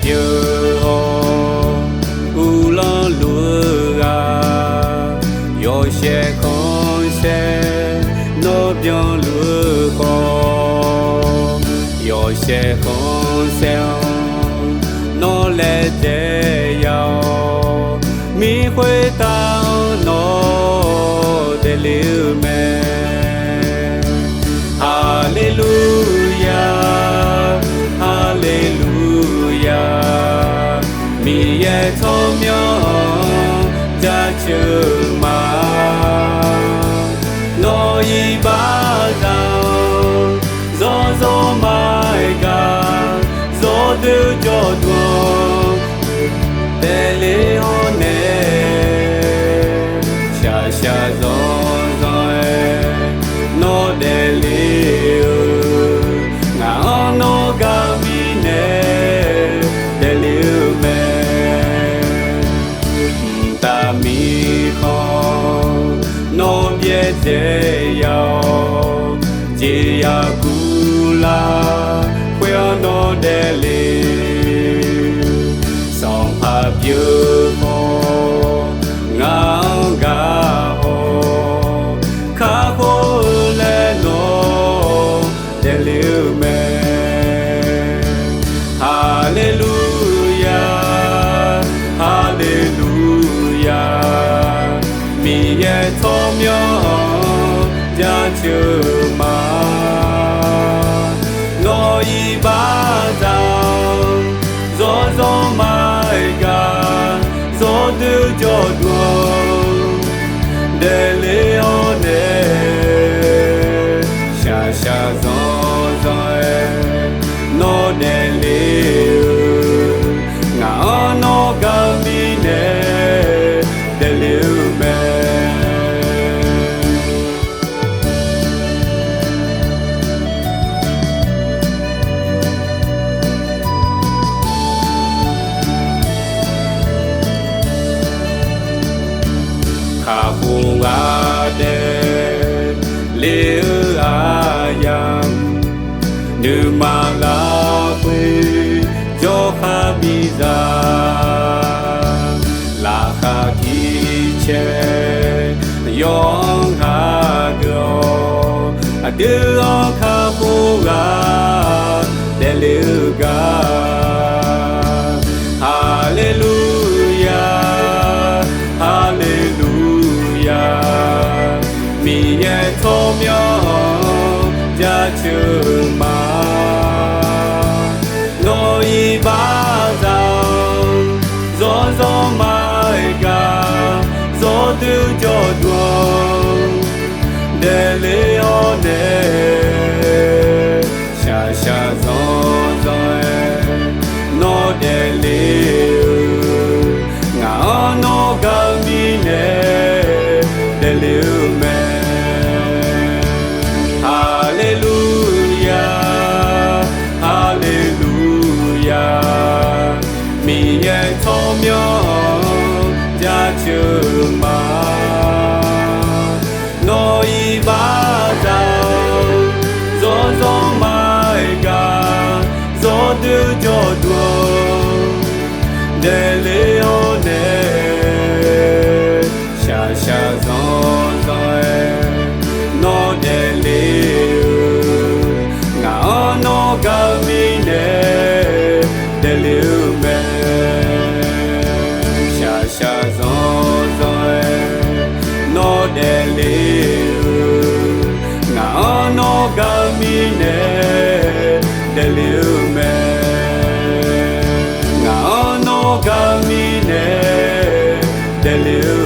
piu u lo lu ga yo she con se no pion lu ko yo she con se no le de yao mi hui tao no de liu me hallelujah hallelujah mi ye thom myo ja chu ma no yi ba dao zo zo mai ga zo du jo du de le ho ne sha sha zo zo no de le nga no ga mi ne de le me ta mi kho no bie de yao ji ya ku la kwe no de le song pa beautiful nga ga ho kha ho le no de le me hallelujah hallelujah mi ye thom myo ja chu ma no yi ba dao zo zo mai ga zo du jo du de le ho ne sha sha zo zo no de le nga no ga mi ne de le me kha pu ga de le a yam nu ma la kwe jo kha bi za la kha ki che yong ha go a de kha pu ga de le ga hallelujah hallelujah mi ye thom myo ja chu ma no yi ba dao zo zo mai ga zo du jo du de le ho ne sha sha zo zo no de le nga no ga mi ne de le me hallelujah hallelujah mi ye thom myo ja chu ma no yi ba dao zo zo mai ga zo du jo du de le ho ne sha sha zo zo no de le nga no ga mi ne de le me sha sha zo zo no de le nga no ga mi ne de le me nga no ga mi ne de le